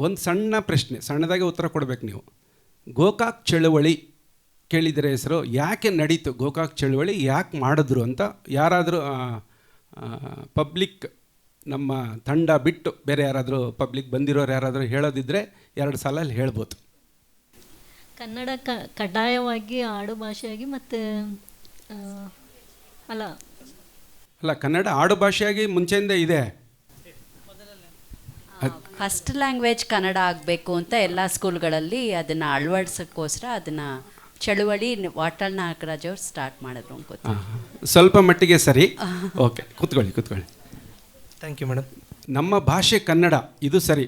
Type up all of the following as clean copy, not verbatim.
ಒಂದು ಸಣ್ಣ ಪ್ರಶ್ನೆ, ಸಣ್ಣದಾಗೆ ಉತ್ತರ ಕೊಡಬೇಕು ನೀವು. ಗೋಕಾಕ್ ಚಳುವಳಿ ಕೇಳಿದರೆ ಹೆಸರು, ಯಾಕೆ ನಡೀತು ಗೋಕಾಕ್ ಚಳುವಳಿ, ಯಾಕೆ ಮಾಡಿದ್ರು ಅಂತ ಯಾರಾದರೂ ಪಬ್ಲಿಕ್ ನಮ್ಮ ತಂಡ ಬಿಟ್ಟು ಬೇರೆ ಯಾರಾದರೂ ಪಬ್ಲಿಕ್ ಬಂದಿರೋರು ಯಾರಾದರೂ ಹೇಳೋದಿದ್ದರೆ 2 ಸಾಲಲ್ಲಿ ಹೇಳ್ಬೋದು. ಕನ್ನಡ ಕಡ್ಡಾಯವಾಗಿ ಆಡು ಭಾಷೆಯಾಗಿ ಮತ್ತು ಅಲ್ಲ ಕನ್ನಡ ಆಡು ಭಾಷೆಯಾಗಿ ಮುಂಚೆಯಿಂದ ಇದೆ. ಫಸ್ಟ್ ಲ್ಯಾಂಗ್ವೇಜ್ ಕನ್ನಡ ಆಗಬೇಕು ಅಂತ ಎಲ್ಲ ಸ್ಕೂಲ್ಗಳಲ್ಲಿ ಅದನ್ನು ಅಳವಡಿಸೋಕ್ಕೋಸ್ಕರ ಅದನ್ನು ಚಳುವಳಿ ವಾಟಾಳ್ ನಾಗರಾಜ್ ಅವ್ರು ಸ್ಟಾರ್ಟ್ ಮಾಡಿದ್ರು ಅನ್ಕೋತೀನಿ. ಸ್ವಲ್ಪ ಮಟ್ಟಿಗೆ ಸರಿ. ಓಕೆ, ಕೂತ್ಕೊಳ್ಳಿ. Thank you madam. ನಮ್ಮ ಭಾಷೆ ಕನ್ನಡ, ಇದು ಸರಿ,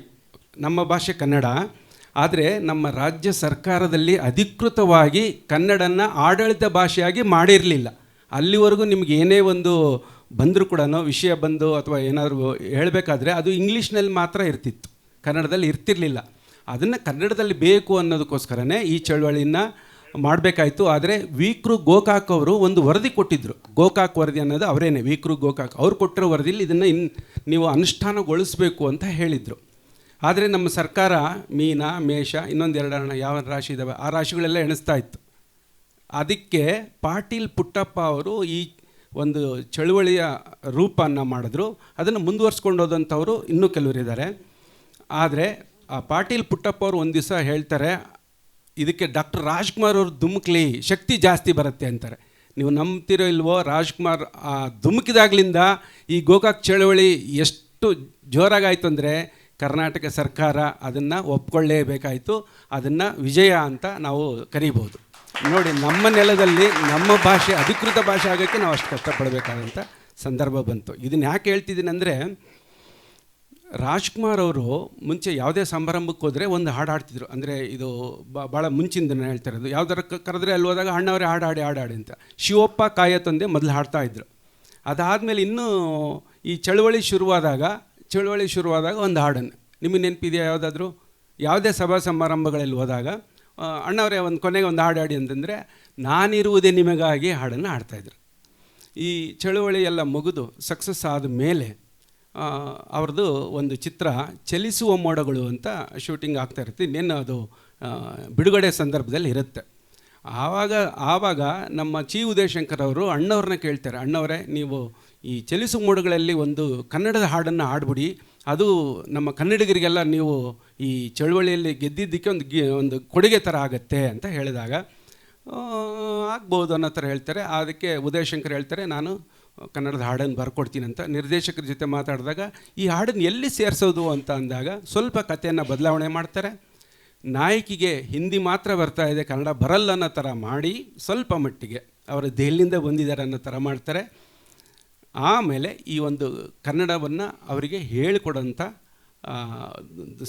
ನಮ್ಮ ಭಾಷೆ ಕನ್ನಡ. ಆದರೆ ನಮ್ಮ ರಾಜ್ಯ ಸರ್ಕಾರದಲ್ಲಿ ಅಧಿಕೃತವಾಗಿ ಕನ್ನಡನ ಆಡಳಿತ ಭಾಷೆಯಾಗಿ ಮಾಡಿರಲಿಲ್ಲ. ಅಲ್ಲಿವರೆಗೂ ನಿಮ್ಗೆ ಏನೇ ಒಂದು ಬಂದರೂ ಕೂಡ ವಿಷಯ ಬಂದು ಅಥವಾ ಏನಾದರೂ ಹೇಳಬೇಕಾದ್ರೆ ಅದು ಇಂಗ್ಲೀಷ್ನಲ್ಲಿ ಮಾತ್ರ ಇರ್ತಿತ್ತು, ಕನ್ನಡದಲ್ಲಿ ಇರ್ತಿರಲಿಲ್ಲ. ಅದನ್ನು ಕನ್ನಡದಲ್ಲಿ ಬೇಕು ಅನ್ನೋದಕ್ಕೋಸ್ಕರನೇ ಈ ಚಳವಳಿಯನ್ನು ಮಾಡಬೇಕಾಯಿತು. ಆದರೆ ವೀಕ್ರು ಗೋಕಾಕ್ ಅವರು ಒಂದು ವರದಿ ಕೊಟ್ಟಿದ್ದರು. ಗೋಕಾಕ್ ವರದಿ ಅನ್ನೋದು ಅವರೇನೆ, ವೀಕ್ರು ಗೋಕಾಕ್ ಅವ್ರು ಕೊಟ್ಟಿರೋ ವರದಿಯಲ್ಲಿ ಇದನ್ನು ನೀವು ಅನುಷ್ಠಾನಗೊಳಿಸಬೇಕು ಅಂತ ಹೇಳಿದರು. ಆದರೆ ನಮ್ಮ ಸರ್ಕಾರ ಮೀನ, ಮೇಷ, ಇನ್ನೊಂದು 2 ಯಾವ ರಾಶಿ ಇದ್ದಾವೆ ಆ ರಾಶಿಗಳೆಲ್ಲ ಎಣಿಸ್ತಾ ಇತ್ತು. ಅದಕ್ಕೆ ಪಾಟೀಲ್ ಪುಟ್ಟಪ್ಪ ಅವರು ಈ ಒಂದು ಚಳುವಳಿಯ ರೂಪವನ್ನು ಮಾಡಿದ್ರು. ಅದನ್ನು ಮುಂದುವರ್ಸ್ಕೊಂಡು ಹೋದಂಥವರು ಇನ್ನೂ ಕೆಲವರು ಇದ್ದಾರೆ. ಆದರೆ ಆ ಪಾಟೀಲ್ ಪುಟ್ಟಪ್ಪ ಅವರು ಒಂದು ದಿವಸ ಹೇಳ್ತಾರೆ, ಇದಕ್ಕೆ ಡಾಕ್ಟರ್ ರಾಜ್ಕುಮಾರ್ ಅವರು ಧುಮುಕ್ಲಿ ಶಕ್ತಿ ಜಾಸ್ತಿ ಬರುತ್ತೆ ಅಂತಾರೆ. ನೀವು ನಂಬ್ತಿರೋ ಇಲ್ವೋ, ರಾಜ್ಕುಮಾರ್ ಧುಮುಕಿದಾಗಲಿಂದ ಈ ಗೋಕಾಕ್ ಚಳವಳಿ ಎಷ್ಟು ಜೋರಾಗಾಯಿತು ಅಂದರೆ ಕರ್ನಾಟಕ ಸರ್ಕಾರ ಅದನ್ನು ಒಪ್ಕೊಳ್ಳೇಬೇಕಾಯಿತು. ಅದನ್ನು ವಿಜಯ ಅಂತ ನಾವು ಕರಿಬೋದು. ನೋಡಿ, ನಮ್ಮ ನೆಲದಲ್ಲಿ ನಮ್ಮ ಭಾಷೆ ಅಧಿಕೃತ ಭಾಷೆ ಆಗೋಕ್ಕೆ ನಾವು ಅಷ್ಟು ಕಷ್ಟಪಡಬೇಕಾದಂಥ ಸಂದರ್ಭ ಬಂತು. ಇದನ್ನು ಯಾಕೆ ಹೇಳ್ತಿದ್ದೀನಿ ಅಂದರೆ, ರಾಜ್ಕುಮಾರ್ ಅವರು ಮುಂಚೆ ಯಾವುದೇ ಸಮಾರಂಭಕ್ಕೆ ಹೋದರೆ ಒಂದು ಹಾಡು ಹಾಡ್ತಿದ್ರು. ಅಂದರೆ ಇದು ಭಾಳ ಮುಂಚಿಂದ ಹೇಳ್ತಾ ಇರೋದು. ಯಾವ್ದಾರ ಕರೆದ್ರೆ ಅಲ್ಲಿ ಹೋದಾಗ ಅಣ್ಣವರೇ ಹಾಡು ಹಾಡಿ ಅಂತ ಶಿವಪ್ಪ ಕಾಯತೊಂದೆ ಮೊದಲು ಹಾಡ್ತಾಯಿದ್ರು. ಅದಾದಮೇಲೆ ಇನ್ನೂ ಈ ಚಳುವಳಿ ಶುರುವಾದಾಗ ಒಂದು ಹಾಡನ್ನು ನಿಮಗೆ ನೆನಪಿದೆಯಾ? ಯಾವುದಾದ್ರೂ ಯಾವುದೇ ಸಭಾ ಸಮಾರಂಭಗಳಲ್ಲಿ ಹೋದಾಗ ಅಣ್ಣವರೇ ಒಂದು ಕೊನೆಗೆ ಒಂದು ಹಾಡಿ ಅಂತಂದರೆ ನಾನಿರುವುದೇ ನಿಮಗಾಗಿ ಹಾಡನ್ನು ಹಾಡ್ತಾಯಿದ್ರು. ಈ ಚಳುವಳಿ ಎಲ್ಲ ಮುಗಿದು ಸಕ್ಸಸ್ ಆದ ಮೇಲೆ ಅವ್ರದ್ದು ಒಂದು ಚಿತ್ರ ಚಲಿಸುವ ಮೋಡಗಳು ಅಂತ ಶೂಟಿಂಗ್ ಆಗ್ತಾ ಇರುತ್ತೆ. ಇನ್ನೇನು ಅದು ಬಿಡುಗಡೆ ಸಂದರ್ಭದಲ್ಲಿ ಇರುತ್ತೆ. ಆವಾಗ ನಮ್ಮ ಚಿ ಉದಯಶಂಕರ್ ಅವರು ಅಣ್ಣವ್ರನ್ನ ಕೇಳ್ತಾರೆ, ಅಣ್ಣವರೇ ನೀವು ಈ ಚಲಿಸುವ ಮೋಡಗಳಲ್ಲಿ ಒಂದು ಕನ್ನಡದ ಹಾಡನ್ನು ಹಾಡ್ಬಿಡಿ, ಅದು ನಮ್ಮ ಕನ್ನಡಿಗರಿಗೆಲ್ಲ ನೀವು ಈ ಚಳುವಳಿಯಲ್ಲಿ ಗೆದ್ದಿದ್ದಕ್ಕೆ ಒಂದು ಕೊಡುಗೆ ಥರ ಆಗುತ್ತೆ ಅಂತ ಹೇಳಿದಾಗ ಆಗ್ಬೋದು ಅನ್ನೋ ಥರ ಹೇಳ್ತಾರೆ. ಅದಕ್ಕೆ ಉದಯಶಂಕರ್ ಹೇಳ್ತಾರೆ, ನಾನು ಕನ್ನಡದ ಹಾಡನ್ನು ಬರ್ಕೊಡ್ತೀನಿ ಅಂತ. ನಿರ್ದೇಶಕರ ಜೊತೆ ಮಾತಾಡಿದಾಗ ಈ ಹಾಡನ್ನು ಎಲ್ಲಿ ಸೇರಿಸೋದು ಅಂತ ಅಂದಾಗ ಸ್ವಲ್ಪ ಕಥೆಯನ್ನು ಬದಲಾವಣೆ ಮಾಡ್ತಾರೆ. ನಾಯಕಿಗೆ ಹಿಂದಿ ಮಾತ್ರ ಬರ್ತಾ ಇದೆ, ಕನ್ನಡ ಬರಲ್ಲ ಅನ್ನೋ ಥರ ಮಾಡಿ ಸ್ವಲ್ಪ ಮಟ್ಟಿಗೆ ಅವರು ದೆಹಲಿಯಿಂದ ಬಂದಿದ್ದಾರೆ ಅನ್ನೋ ಥರ ಮಾಡ್ತಾರೆ. ಆಮೇಲೆ ಈ ಒಂದು ಕನ್ನಡವನ್ನು ಅವರಿಗೆ ಹೇಳಿಕೊಡೋಂಥ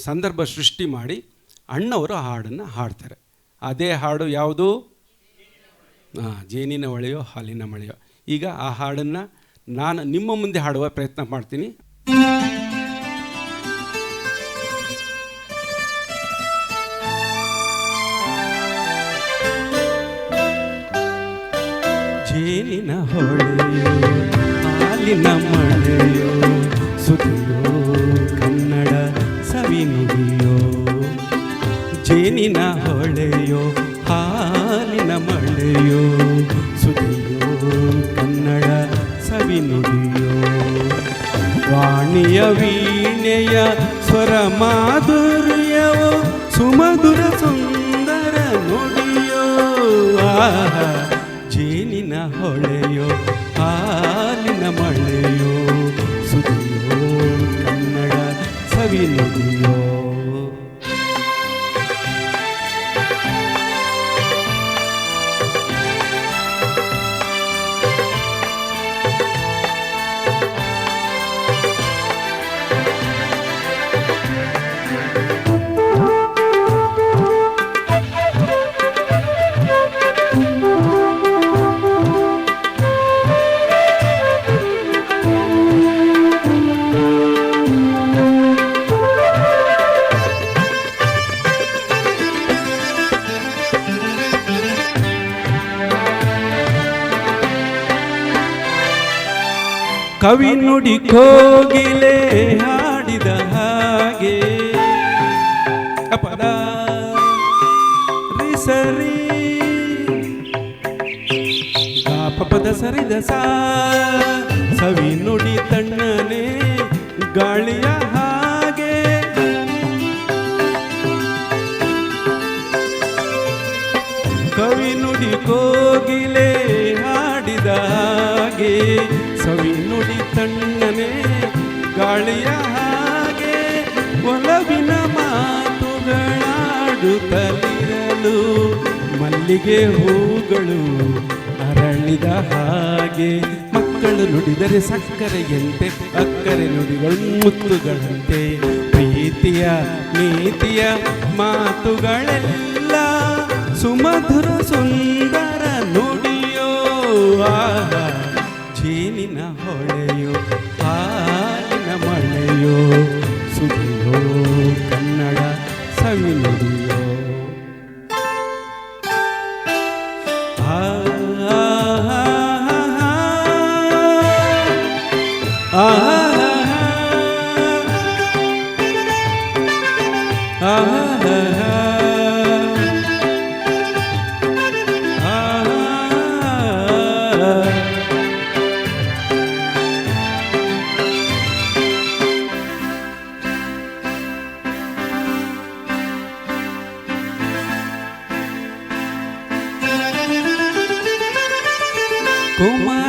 ಸಂದರ್ಭ ಸೃಷ್ಟಿ ಮಾಡಿ ಅಣ್ಣವರು ಆ ಹಾಡನ್ನು ಹಾಡ್ತಾರೆ. ಅದೇ ಹಾಡು ಯಾವುದು? ಜೇನಿನ ಹೊಳೆಯೋ ಹಾಲಿನ ಮಳೆಯೋ. ಈಗ ಆ ಹಾಡನ್ನು ನಾನು ನಿಮ್ಮ ಮುಂದೆ ಹಾಡುವ ಪ್ರಯತ್ನ ಮಾಡ್ತೀನಿ. ಜೇನಿನ ಹೊಳೆಯೋ ಹಾಲಿನ ಮಳೆಯೋ ಸುದಿಯೋ ಕನ್ನಡ ಸವಿ ನುಡಿಯೋ. ಜೇನಿನ ಹೊಳೆಯೋ ಹಾಲಿನ ಮಳೆಯೋ ಸುದಿಯೋ ಕನ್ನಡ ಸವಿ ನುಡಿಯೋ. ವಾಣಿಯ ವೀಣೆಯ ಸ್ವರ ಮಾಧುರ್ಯವೋ ಸುಮಧುರ ಸುಂದರ ನುಡಿಯೋ. ಜೇನಿನ ಹೊಳೆಯೋ ಹಾಲಿನ ಮಳೆಯೋ ಸುದಿಯೋ ಕನ್ನಡ ಸವಿ ನುಡಿಯೋ. ಕವಿ ನುಡಿ ಕೋಗಿಲೆ ಹಾಡಿದ ಹಾಗೆ ಪದ ಸರಿದ ಸವಿ ನುಡಿ ತಣ್ಣನೆ ಗಾಳಿಯ ಹಾಗೆ ಕವಿ ನುಡಿ ಕೋಗಿಲೆ ಹಾಡಿದ ಹಾಗೆ ಸವಿ ನುಡಿ ತಣ್ಣನೆ ಗಾಳಿಯ ಹಾಗೆ ಒಲವಿನ ಮಾತುಗಳಾಡುತ್ತಲಿರಲು ಮಲ್ಲಿಗೆ ಹೂಗಳು ಅರಳಿದ ಹಾಗೆ ಮಕ್ಕಳು ನುಡಿದರೆ ಸಕ್ಕರೆಯಂತೆ ಅಕ್ಕರೆ ನುಡಿಗಳು ಮುತ್ತುಗಳಂತೆ ಪ್ರೀತಿಯ ನೀತಿಯ ಮಾತುಗಳೆಲ್ಲ ಸುಮಧುರ ಸುಂದರ ನುಡಿಯೋ ಆಹಾ ಜೇನಿನ ಹೊಳೆಯೋ ಹಾಲಿನ ಮಳೆಯೋ ಸುದಿಯೋ ಕನ್ನಡ ಸವಿ ನುಡಿಯೋ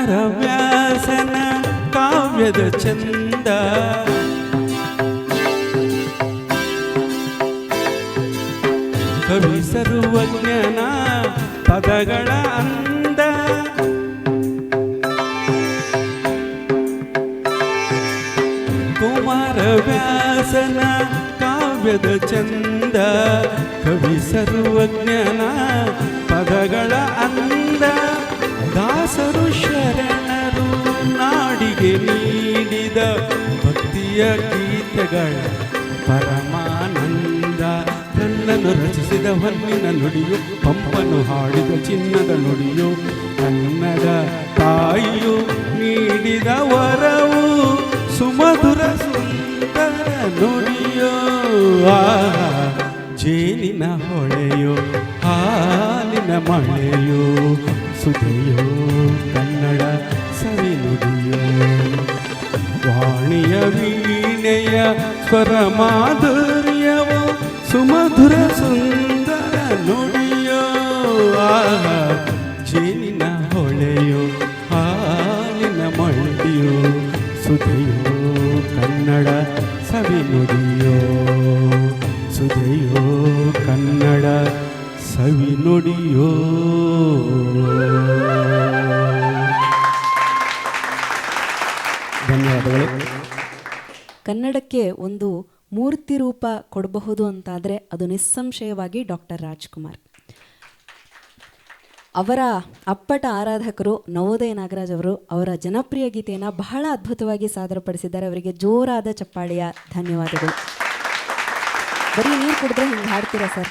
ಕುಮಾರವ್ಯಾಸನ ಕಾವ್ಯದ ಚಂದ ಕವಿ ಸರ್ವಜ್ಞನ ಪದಗಳ ಅಂದ ಕುಮಾರವ್ಯಾಸನ ಕಾವ್ಯದ ಚಂದ ಕವಿ ಸರ್ವಜ್ಞನ ಪದಗಳ ಅಂದ ದಾಸರು ಶರಣರು ನಾಡಿಗೆ ನೀಡಿದ ಭಕ್ತಿಯ ಗೀತೆಗಳ ಪರಮಾನಂದ ಕಣ್ಣನ್ನು ರಚಿಸಿದ ಹೊನ್ನಿನ ನುಡಿಯು ಪಂಪನು ಹಾಡಿದ ಚಿನ್ನದ ನುಡಿಯು ಕನ್ನಡ ತಾಯಿಯು ನೀಡಿದ ವರವು ಸುಮಧುರ ಸುಂದರ ನುಡಿಯೋ ಜೇನಿನ ಹೊಳೆಯೋ ಹಾಲಿನ ಮಳೆಯೋ ಸುಧೆಯೋ ಕನ್ನಡ ಸವಿ ನುಡಿಯೋ ವಾಣಿಯ ವೀಣೆಯ ಸ್ವರ ಮಾಧುರ್ಯವೋ ಸುಮಧುರ ಸುಂದರ ನುಡಿಯೋ ಜೇನಿನ ಹೊಳೆಯೋ ಹಾಲಿನ ಮಳೆಯೋ ಸುಧೆಯೋ ಕನ್ನಡ ಸವಿ ನುಡಿಯೋ ಸುಧೆಯೋ ಕನ್ನಡ ಸವಿ ನುಡಿಯೋ. ಧನ್ಯವಾದಗಳು. ಕನ್ನಡಕ್ಕೆ ಒಂದು ಮೂರ್ತಿ ರೂಪ ಕೊಡಬಹುದು ಅಂತಾದರೆ ಅದು ನಿಸ್ಸಂಶಯವಾಗಿ ಡಾಕ್ಟರ್ ರಾಜ್ಕುಮಾರ್. ಅವರ ಅಪ್ಪಟ ಆರಾಧಕರು ನವೋದಯ ನಾಗರಾಜ್ ಅವರು ಅವರ ಜನಪ್ರಿಯ ಗೀತೆಯನ್ನು ಬಹಳ ಅದ್ಭುತವಾಗಿ ಸಾದರಪಡಿಸಿದ್ದಾರೆ. ಅವರಿಗೆ ಜೋರಾದ ಚಪ್ಪಾಳೆಯ ಧನ್ಯವಾದಗಳು. ಬರೀ ನೀರು ಕುಡಿದ್ರೆ ಹಿಂಗೆ ಹಾಡ್ತೀರಾ ಸರ್?